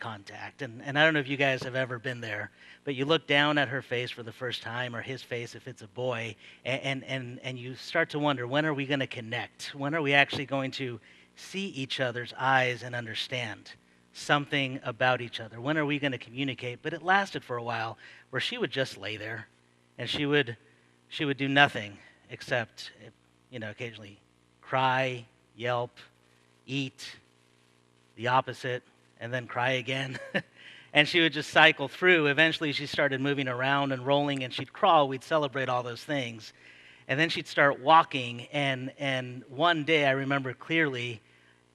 contact. And I don't know if you guys have ever been there, but you look down at her face for the first time, or his face if it's a boy, and you start to wonder, when are we going to connect? When are we actually going to see each other's eyes and understand something about each other? When are we going to communicate? But it lasted for a while where she would just lay there, and she would do nothing except, occasionally cry, yelp, eat, the opposite, and then cry again. And she would just cycle through. Eventually, she started moving around and rolling, and she'd crawl. We'd celebrate all those things. And then she'd start walking, and one day, I remember clearly,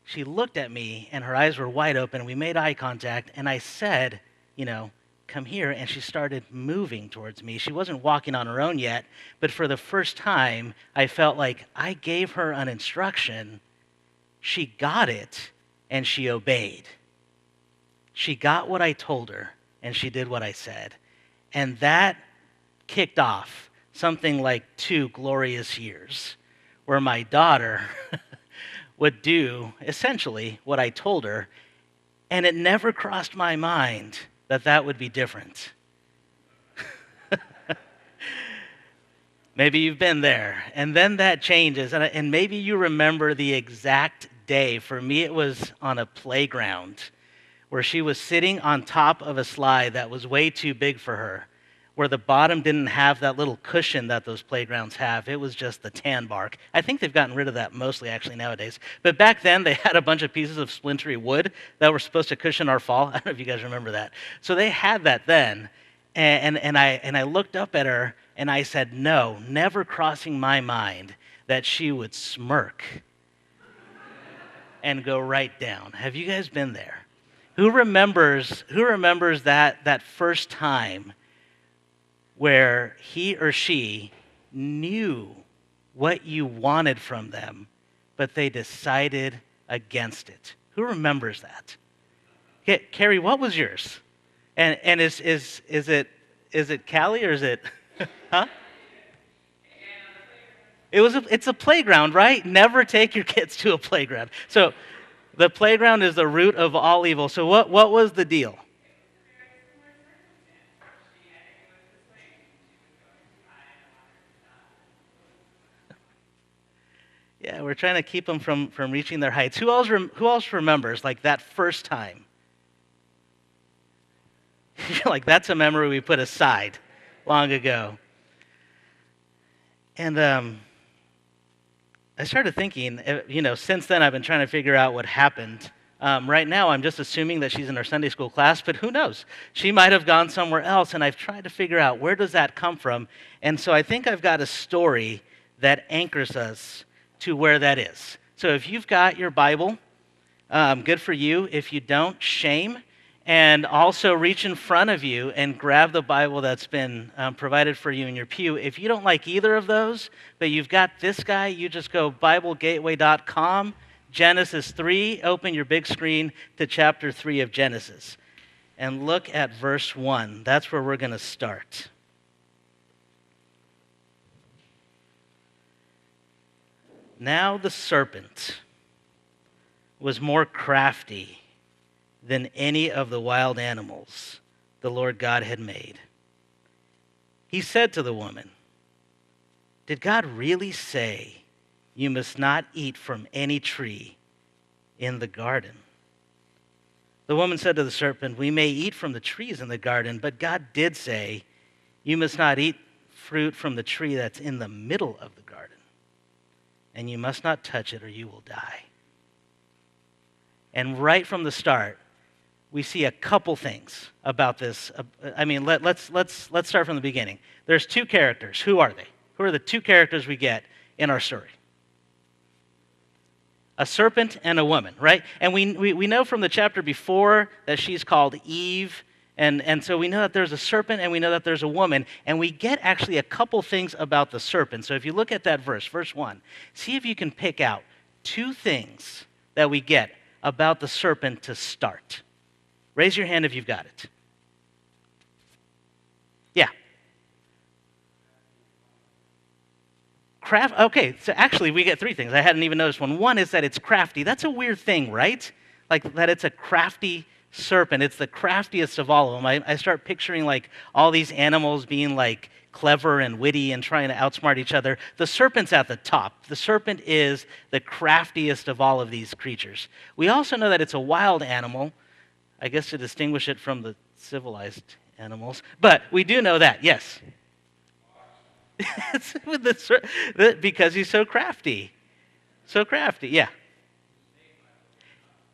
she looked at me, and her eyes were wide open. We made eye contact, and I said, come here, and she started moving towards me. She wasn't walking on her own yet, but for the first time, I felt like I gave her an instruction. She got it, and she obeyed. She got what I told her, and she did what I said. And that kicked off something like 2 glorious years where my daughter would do essentially what I told her, and it never crossed my mind that that would be different. Maybe you've been there, and then that changes, and maybe you remember the exact day. For me, it was on a playground where she was sitting on top of a slide that was way too big for her, where the bottom didn't have that little cushion that those playgrounds have. It was just the tan bark. I think they've gotten rid of that mostly actually nowadays. But back then, they had a bunch of pieces of splintery wood that were supposed to cushion our fall. I don't know if you guys remember that. So they had that then, and I looked up at her, and I said, no, never crossing my mind that she would smirk and go right down. Have you guys been there? Who remembers that first time where he or she knew what you wanted from them, but they decided against it? Who remembers that? Okay, Carrie, what was yours? And is it Callie or is it huh? It's a playground, right? Never take your kids to a playground. So the playground is the root of all evil. So what was the deal? Yeah, we're trying to keep them from reaching their heights. Who else remembers like that first time? Like that's a memory we put aside long ago. And I started thinking, since then I've been trying to figure out what happened. Right now I'm just assuming that she's in her Sunday school class, but who knows? She might have gone somewhere else, and I've tried to figure out where does that come from. And so I think I've got a story that anchors us to where that is. So if you've got your Bible, good for you. If you don't, shame. And also reach in front of you and grab the Bible that's been provided for you in your pew. If you don't like either of those, but you've got this guy, you just go BibleGateway.com, Genesis 3, open your big screen to chapter 3 of Genesis. And look at verse 1. That's where we're going to start. Now the serpent was more crafty than any of the wild animals the Lord God had made. He said to the woman, "Did God really say you must not eat from any tree in the garden?" The woman said to the serpent, "We may eat from the trees in the garden, but God did say you must not eat fruit from the tree that's in the middle of the garden, and you must not touch it or you will die." And right from the start, we see a couple things about this. Let's start from the beginning. There's 2 characters. Who are they? Who are the 2 characters we get in our story? A serpent and a woman, right? And we know from the chapter before that she's called Eve, and so we know that there's a serpent and we know that there's a woman, and we get actually a couple things about the serpent. So if you look at that verse 1, see if you can pick out 2 things that we get about the serpent to start. Raise your hand if you've got it. Yeah. Okay, so actually we get 3 things. I hadn't even noticed one. One is that it's crafty. That's a weird thing, right? Like that it's a crafty serpent. It's the craftiest of all of them. I start picturing like all these animals being like clever and witty and trying to outsmart each other. The serpent's at the top. The serpent is the craftiest of all of these creatures. We also know that it's a wild animal, I guess to distinguish it from the civilized animals. But we do know that, yes. Because he's so crafty. So crafty, yeah.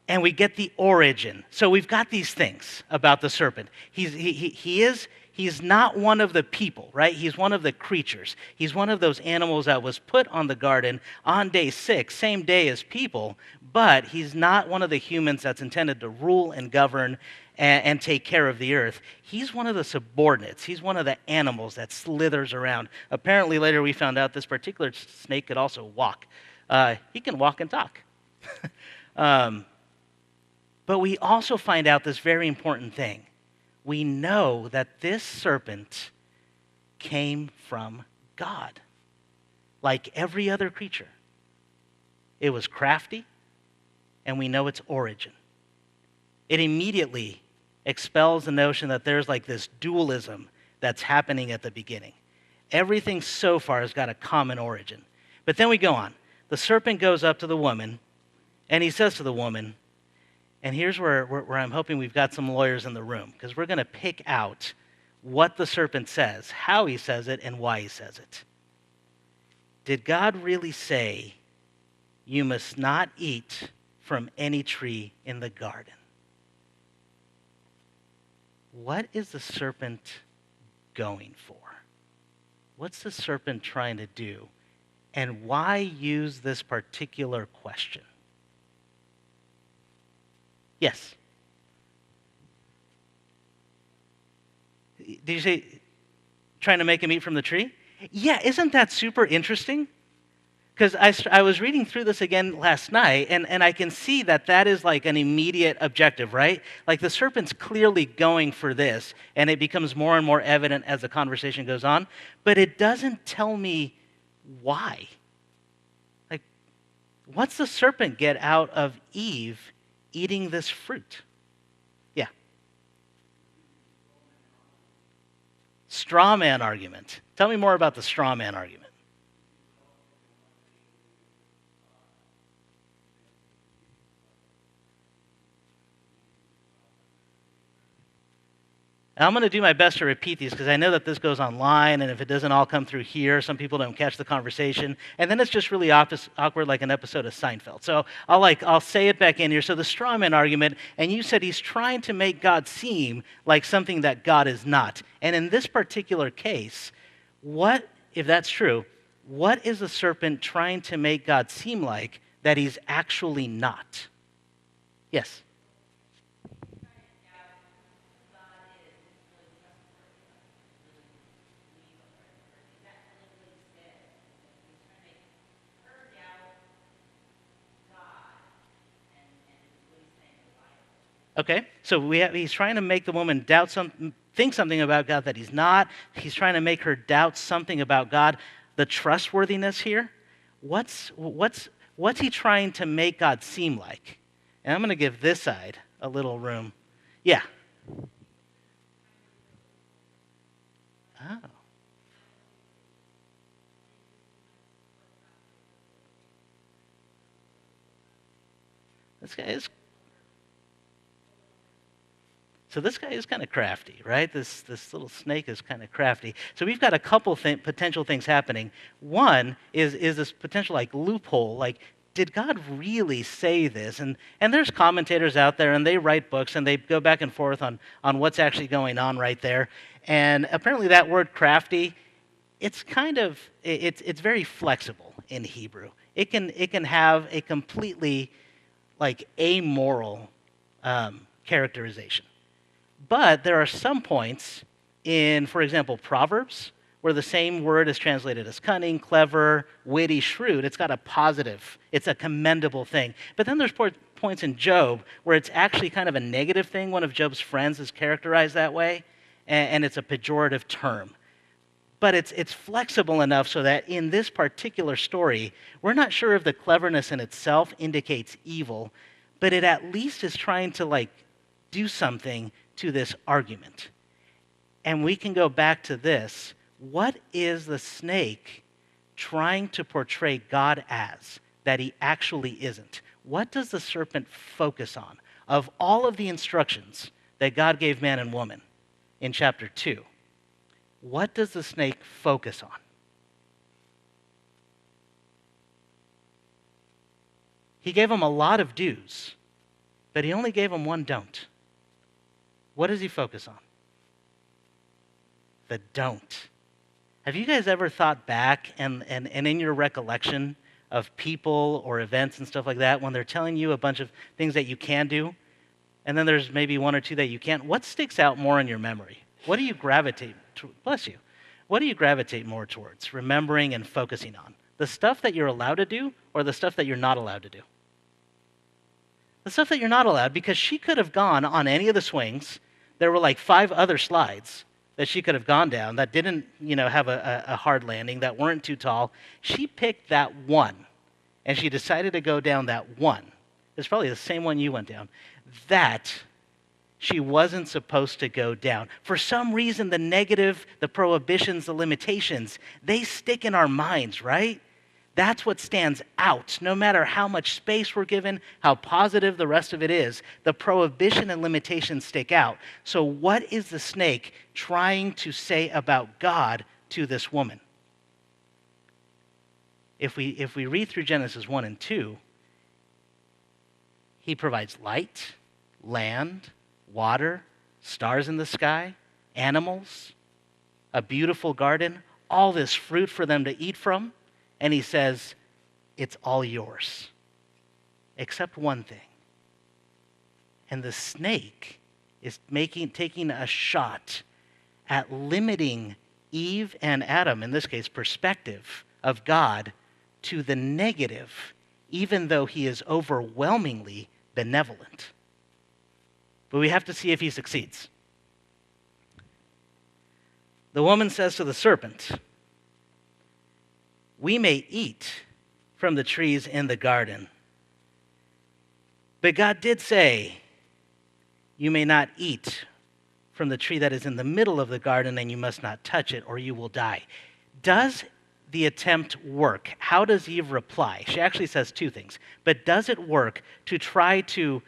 And we get the origin. So we've got these things about the serpent. He's not one of the people, right? He's one of the creatures. He's one of those animals that was put on the garden on day 6, same day as people, but he's not one of the humans that's intended to rule and govern and take care of the earth. He's one of the subordinates. He's one of the animals that slithers around. Apparently later we found out this particular snake could also walk. He can walk and talk. But we also find out this very important thing. We know that this serpent came from God, like every other creature. It was crafty, and we know its origin. It immediately expels the notion that there's like this dualism that's happening at the beginning. Everything so far has got a common origin. But then we go on. The serpent goes up to the woman, and he says to the woman, and here's where I'm hoping we've got some lawyers in the room, because we're going to pick out what the serpent says, how he says it, and why he says it. Did God really say, you must not eat from any tree in the garden? What is the serpent going for? What's the serpent trying to do? And why use this particular question? Yes. Did you say trying to make him eat from the tree? Yeah, isn't that super interesting? Because I was reading through this again last night, and I can see that that is like an immediate objective, right? Like the serpent's clearly going for this, and it becomes more and more evident as the conversation goes on, but it doesn't tell me why. Like, what's the serpent get out of Eve eating this fruit? Yeah. Straw man argument. Tell me more about the straw man argument. And I'm going to do my best to repeat these because I know that this goes online, and if it doesn't all come through here, some people don't catch the conversation, and then it's just really awkward like an episode of Seinfeld. So I'll say it back in here. So the straw man argument, and you said he's trying to make God seem like something that God is not. And in this particular case, what, if that's true, what is the serpent trying to make God seem like that he's actually not? Yes? Okay, so he's trying to make the woman think something about God that he's not. He's trying to make her doubt something about God. The trustworthiness here, what's he trying to make God seem like? And I'm going to give this side a little room. Yeah. Oh. This guy is... So this guy is kind of crafty, right? This little snake is kind of crafty. So we've got a couple potential things happening. One is this potential like loophole, like did God really say this? And there's commentators out there, and they write books, and they go back and forth on what's actually going on right there. And apparently that word crafty, it's very flexible in Hebrew. It can have a completely like amoral characterization. But there are some points in, for example, Proverbs, where the same word is translated as cunning, clever, witty, shrewd. It's got a positive, it's a commendable thing. But then there's points in Job where it's actually kind of a negative thing. One of Job's friends is characterized that way, and it's a pejorative term. But it's flexible enough so that in this particular story, we're not sure if the cleverness in itself indicates evil, but it at least is trying to like do something to this argument. And we can go back to this. What is the snake trying to portray God as that he actually isn't? What does the serpent focus on? Of all of the instructions that God gave man and woman in chapter 2, what does the snake focus on? He gave them a lot of do's, but he only gave them one don't. What does he focus on? The don't. Have you guys ever thought back and in your recollection of people or events and stuff like that, when they're telling you a bunch of things that you can do, and then there's maybe one or two that you can't, what sticks out more in your memory? What do you gravitate to? Bless you. What do you gravitate more towards, remembering and focusing on? The stuff that you're allowed to do or the stuff that you're not allowed to do? The stuff that you're not allowed, because she could have gone on any of the swings. There were like 5 other slides that she could have gone down that didn't, have a hard landing, that weren't too tall. She picked that one, and she decided to go down that one. It's probably the same one you went down. That she wasn't supposed to go down. For some reason, the negative, the prohibitions, the limitations, they stick in our minds, right? That's what stands out. No matter how much space we're given, how positive the rest of it is, the prohibition and limitations stick out. So what is the snake trying to say about God to this woman? If we read through Genesis 1 and 2, he provides light, land, water, stars in the sky, animals, a beautiful garden, all this fruit for them to eat from. And he says, it's all yours, except one thing. And the snake is taking a shot at limiting Eve and Adam, in this case, perspective of God, to the negative, even though he is overwhelmingly benevolent. But we have to see if he succeeds. The woman says to the serpent, we may eat from the trees in the garden, but God did say, you may not eat from the tree that is in the middle of the garden, and you must not touch it, or you will die. Does the attempt work? How does Eve reply? She actually says 2 things. But does it work to try to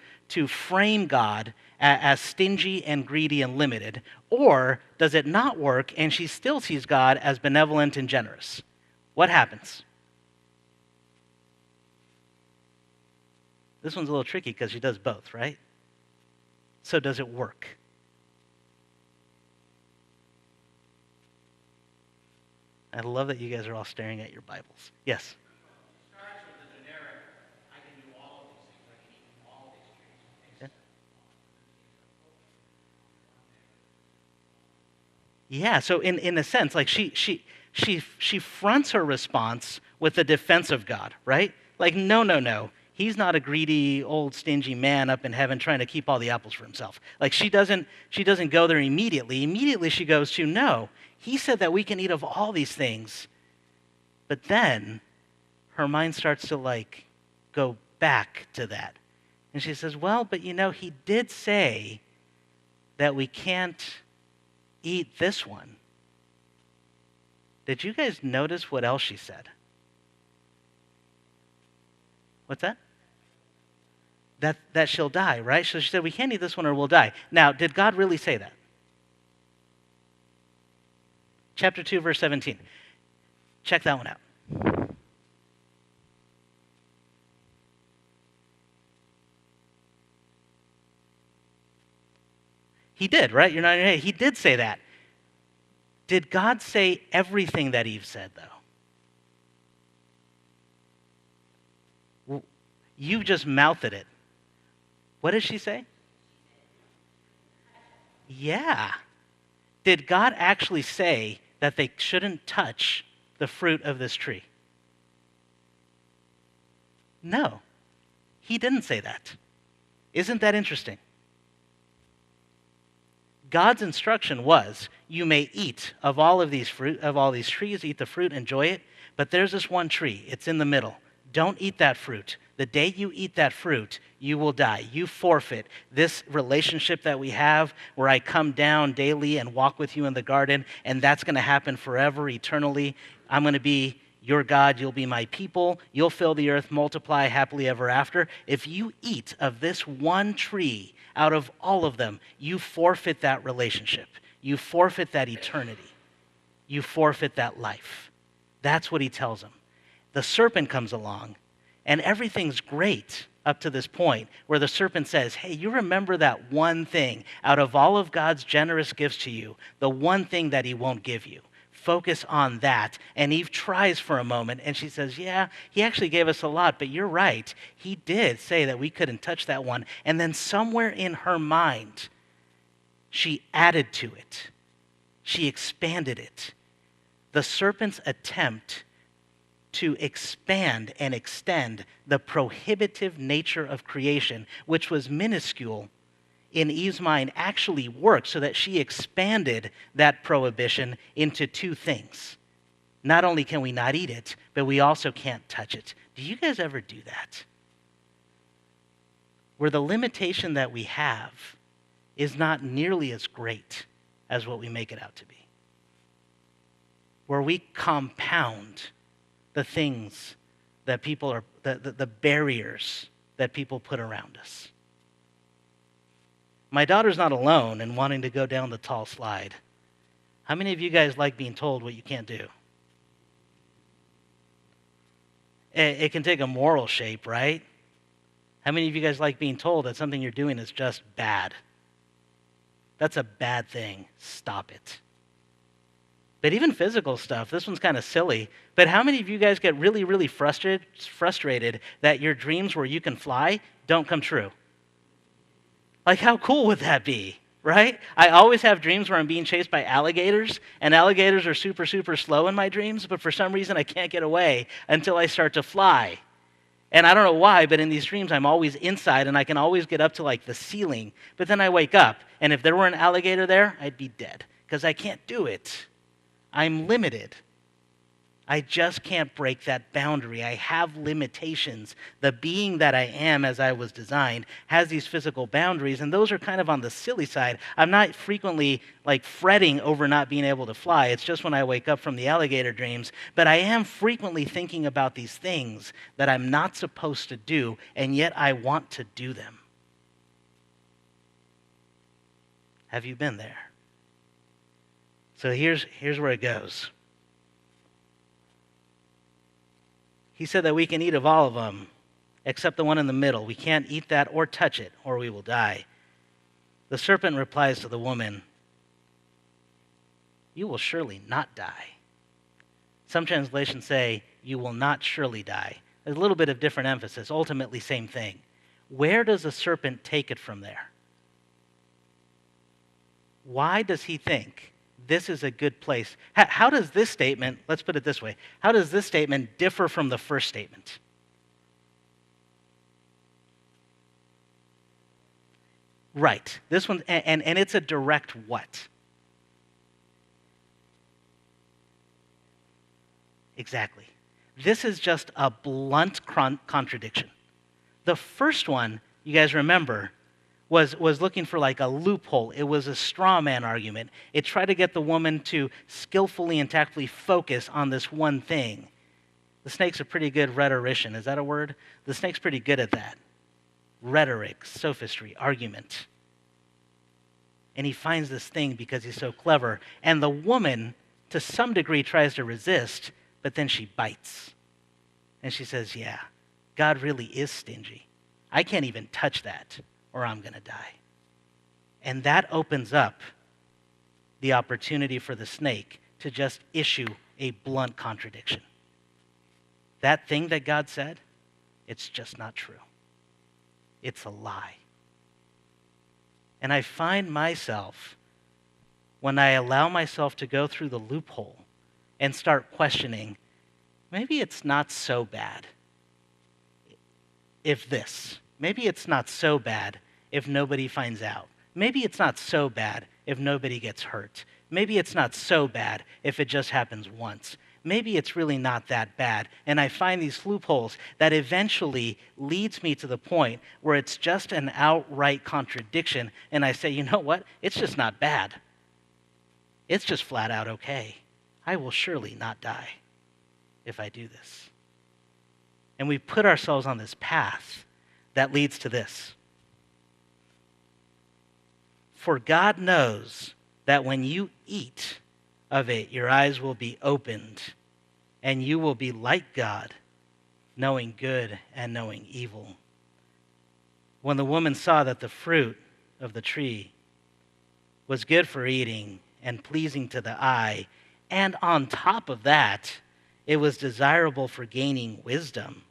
frame God as stingy and greedy and limited? Or does it not work and she still sees God as benevolent and generous? What happens? This one's a little tricky because she does both, right? So does it work? I love that you guys are all staring at your Bibles. Yes? It starts with the generic, I can do all of these things, I can eat all of these trees. Yeah, so in a sense, like she fronts her response with the defense of God, right? Like, no. He's not a greedy, old, stingy man up in heaven trying to keep all the apples for himself. Like, she doesn't go there immediately. Immediately she goes to, no, he said that we can eat of all these things. But then her mind starts to go back to that. And she says, well, but he did say that we can't eat this one. Did you guys notice what else she said? What's that? That she'll die, right? So she said, we can't eat this one or we'll die. Now, did God really say that? Chapter 2, verse 17. Check that one out. He did, right? You're not in your head. He did say that. Did God say everything that Eve said, though? You just mouthed it. What did she say? Yeah. Did God actually say that they shouldn't touch the fruit of this tree? No. He didn't say that. Isn't that interesting? God's instruction was, you may eat of all of these fruit, of all these trees, eat the fruit, enjoy it, but there's this one tree. It's in the middle. don't eat that fruit. The day you eat that fruit, you will die. You forfeit this relationship that we have where I come down daily and walk with you in the garden, and that's going to happen forever, eternally. I'm going to be your God. You'll be my people. You'll fill the earth, multiply happily ever after. If you eat of this one tree out of all of them, you forfeit that relationship. You forfeit that eternity. You forfeit that life. That's what he tells them. The serpent comes along, and everything's great up to this point, where the serpent says, hey, you remember that one thing out of all of God's generous gifts to you, the one thing that he won't give you. Focus on that. And Eve tries for a moment, and she says, yeah, he actually gave us a lot, but you're right. He did say that we couldn't touch that one. And then somewhere in her mind, she added to it. She expanded it. The serpent's attempt to expand and extend the prohibitive nature of creation, which was minuscule, in Eve's mind actually worked, so that she expanded that prohibition into two things. Not only can we not eat it, but we also can't touch it. Do you guys ever do that? Where the limitation that we have is not nearly as great as what we make it out to be. Where we compound the things that people are, the barriers that people put around us. My daughter's not alone in wanting to go down the tall slide. How many of you guys like being told what you can't do? It can take a moral shape, right? How many of you guys like being told that something you're doing is just bad? That's a bad thing. Stop it. But even physical stuff, this one's kind of silly, but how many of you guys get really, really frustrated that your dreams where you can fly don't come true? Like, how cool would that be, right? I always have dreams where I'm being chased by alligators, and alligators are super, super slow in my dreams, but for some reason I can't get away until I start to fly. And I don't know why, but in these dreams I'm always inside, and I can always get up to like the ceiling, but then I wake up, and if there were an alligator there, I'd be dead, because I can't do it. I'm limited. I just can't break that boundary. I have limitations. The being that I am as I was designed has these physical boundaries, and those are kind of on the silly side. I'm not frequently like fretting over not being able to fly. It's just when I wake up from the alligator dreams. But I am frequently thinking about these things that I'm not supposed to do, and yet I want to do them. Have you been there? So here's where it goes. He said that we can eat of all of them, except the one in the middle. We can't eat that or touch it, or we will die. The serpent replies to the woman, you will surely not die. Some translations say, you will not surely die. There's a little bit of different emphasis. Ultimately, same thing. Where does the serpent take it from there? Why does he think this is a good place? How does this statement, let's put it this way, how does this statement differ from the first statement? Right. This one, and it's a direct what? Exactly. This is just a blunt contradiction. The first one, you guys remember, was looking for like a loophole. It was a straw man argument. It tried to get the woman to skillfully and tactfully focus on this one thing. The snake's a pretty good rhetorician. Is that a word? The snake's pretty good at that. Rhetoric, sophistry, argument. And he finds this thing because he's so clever. And the woman, to some degree, tries to resist, but then she bites. And she says, yeah, God really is stingy. I can't even touch that, or I'm going to die. And that opens up the opportunity for the snake to just issue a blunt contradiction. That thing that God said, it's just not true. It's a lie. And I find myself, when I allow myself to go through the loophole and start questioning, maybe it's not so bad if this. Maybe it's not so bad if nobody finds out. Maybe it's not so bad if nobody gets hurt. Maybe it's not so bad if it just happens once. maybe it's really not that bad. And I find these loopholes that eventually leads me to the point where it's just an outright contradiction. And I say, you know what? It's just not bad. It's just flat out okay. I will surely not die if I do this. And we put ourselves on this path that leads to this. For God knows that when you eat of it, your eyes will be opened, and you will be like God, knowing good and knowing evil. When the woman saw that the fruit of the tree was good for eating and pleasing to the eye, and on top of that, it was desirable for gaining wisdom,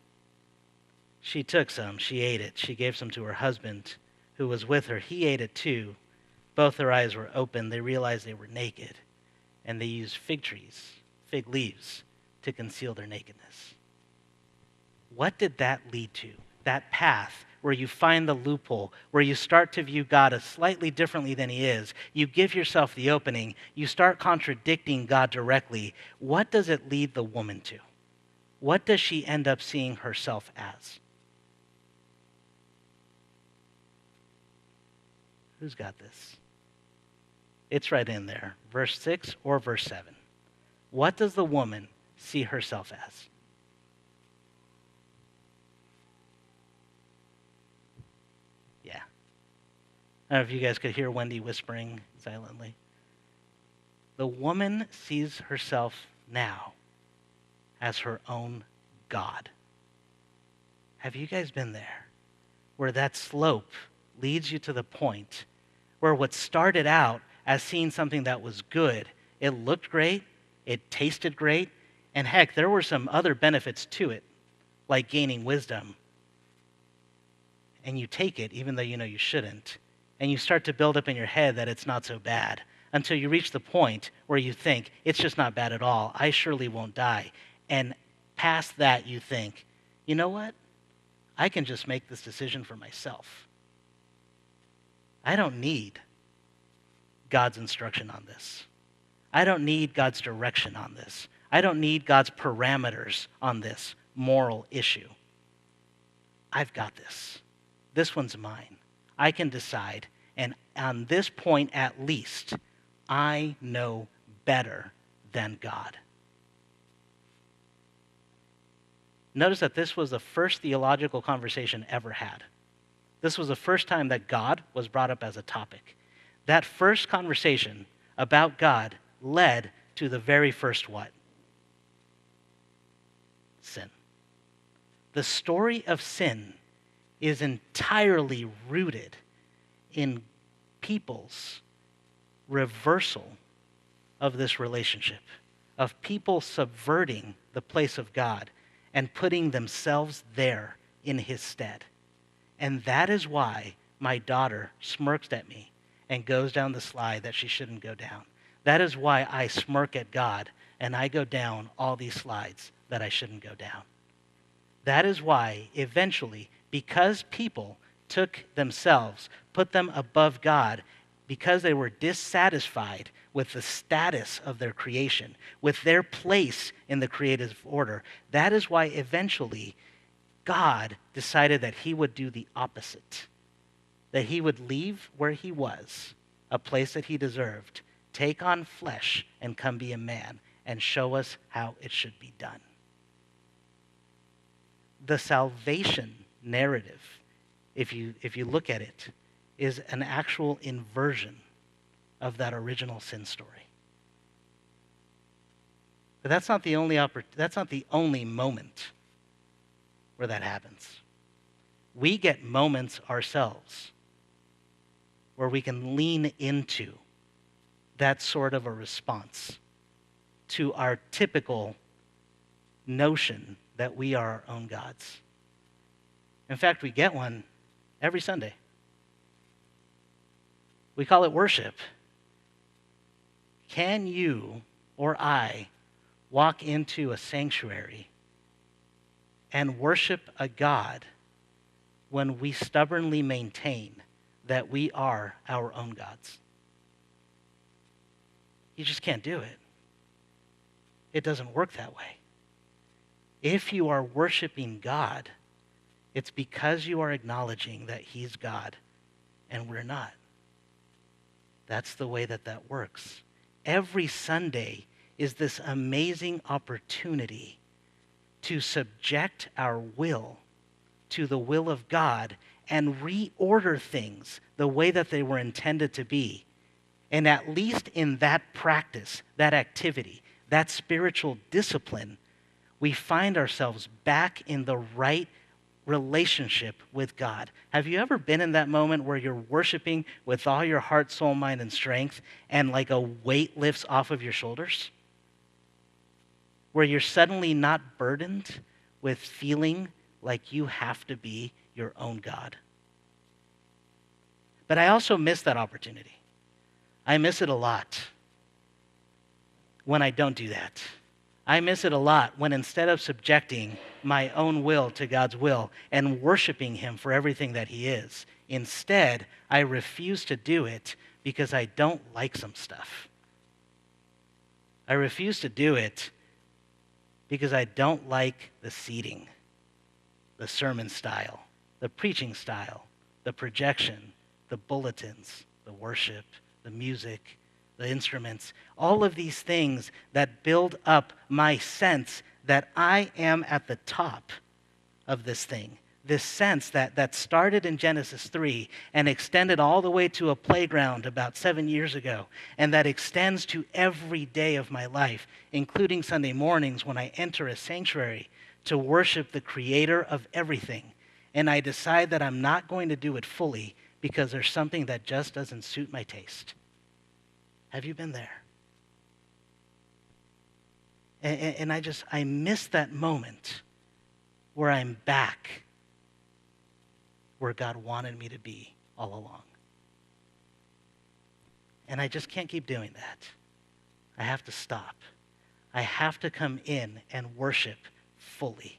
she took some, she ate it, she gave some to her husband who was with her. He ate it too. Both their eyes were open. They realized they were naked, and they used fig leaves, to conceal their nakedness. What did that lead to? That path where you find the loophole, where you start to view God as slightly differently than he is. You give yourself the opening. You start contradicting God directly. What does it lead the woman to? What does she end up seeing herself as? Who's got this? It's right in there, verse 6 or verse 7. What does the woman see herself as? Yeah. I don't know if you guys could hear Wendy whispering silently. The woman sees herself now as her own God. Have you guys been there? Where that slope leads you to the point where what started out as seeing something that was good, it looked great, it tasted great, and heck, there were some other benefits to it, like gaining wisdom. And you take it, even though you know you shouldn't, and you start to build up in your head that it's not so bad, until you reach the point where you think, it's just not bad at all, I surely won't die. And past that, you think, you know what? I can just make this decision for myself. I don't need God's instruction on this. I don't need God's direction on this. I don't need God's parameters on this moral issue. I've got this. This one's mine. I can decide. And on this point, at least, I know better than God. Notice that this was the first theological conversation ever had. This was the first time that God was brought up as a topic. That first conversation about God led to the very first what? Sin. The story of sin is entirely rooted in people's reversal of this relationship, of people subverting the place of God and putting themselves there in his stead. And that is why my daughter smirks at me and goes down the slide that she shouldn't go down. That is why I smirk at God and I go down all these slides that I shouldn't go down. That is why eventually, because people took themselves, put them above God, because they were dissatisfied with the status of their creation, with their place in the creative order, that is why eventually God decided that he would do the opposite. That he would leave where he was, a place that he deserved, take on flesh and come be a man and show us how it should be done. The salvation narrative, if you look at it, is an actual inversion of that original sin story. But that's not the only moment where that happens. We get moments ourselves where we can lean into that sort of a response to our typical notion that we are our own gods. In fact, we get one every Sunday. We call it worship. Can you or I walk into a sanctuary and worship a God when we stubbornly maintain that we are our own gods? You just can't do it. It doesn't work that way. If you are worshiping God, it's because you are acknowledging that he's God and we're not. That's the way that works. Every Sunday is this amazing opportunity to subject our will to the will of God and reorder things the way that they were intended to be. And at least in that practice, that activity, that spiritual discipline, we find ourselves back in the right relationship with God. Have you ever been in that moment where you're worshiping with all your heart, soul, mind, and strength, and like a weight lifts off of your shoulders? Where you're suddenly not burdened with feeling like you have to be your own God. But I also miss that opportunity. I miss it a lot when I don't do that. I miss it a lot when instead of subjecting my own will to God's will and worshiping him for everything that he is, instead, I refuse to do it because I don't like some stuff. I refuse to do it because I don't like the seating, the sermon style, the preaching style, the projection, the bulletins, the worship, the music, the instruments, all of these things that build up my sense that I am at the top of this thing. This sense that started in Genesis 3 and extended all the way to a playground about 7 years ago, and that extends to every day of my life, including Sunday mornings when I enter a sanctuary to worship the creator of everything. And I decide that I'm not going to do it fully because there's something that just doesn't suit my taste. Have you been there? And I miss that moment where I'm back where God wanted me to be all along. And I just can't keep doing that. I have to stop. I have to come in and worship fully,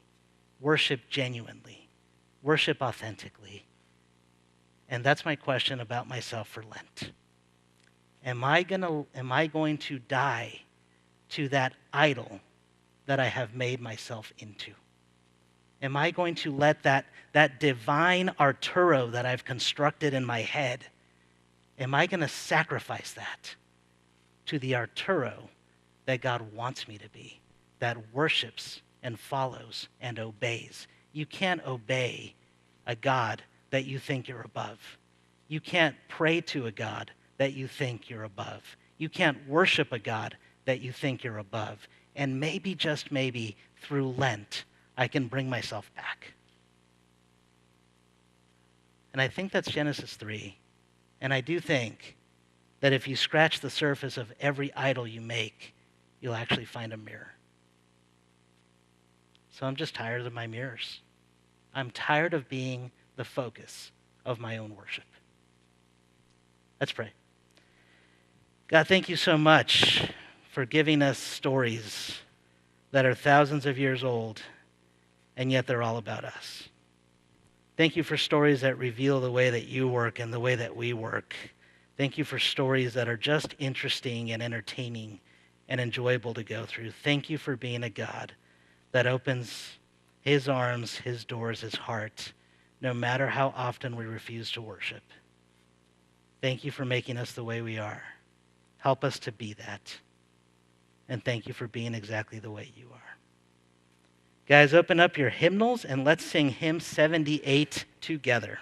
worship genuinely, worship authentically. And that's my question about myself for Lent. Am I going to die to that idol that I have made myself into? Am I going to let that divine Arturo that I've constructed in my head, am I going to sacrifice that to the Arturo that God wants me to be, that worships and follows and obeys? You can't obey a God that you think you're above. You can't pray to a God that you think you're above. You can't worship a God that you think you're above. And maybe, just maybe, through Lent, I can bring myself back. And I think that's Genesis 3. And I do think that if you scratch the surface of every idol you make, you'll actually find a mirror. So I'm just tired of my mirrors. I'm tired of being the focus of my own worship. Let's pray. God, thank you so much for giving us stories that are thousands of years old, and yet they're all about us. Thank you for stories that reveal the way that you work and the way that we work. Thank you for stories that are just interesting and entertaining and enjoyable to go through. Thank you for being a God that opens his arms, his doors, his heart, no matter how often we refuse to worship. Thank you for making us the way we are. Help us to be that. And thank you for being exactly the way you are. Guys, open up your hymnals and let's sing hymn 78 together.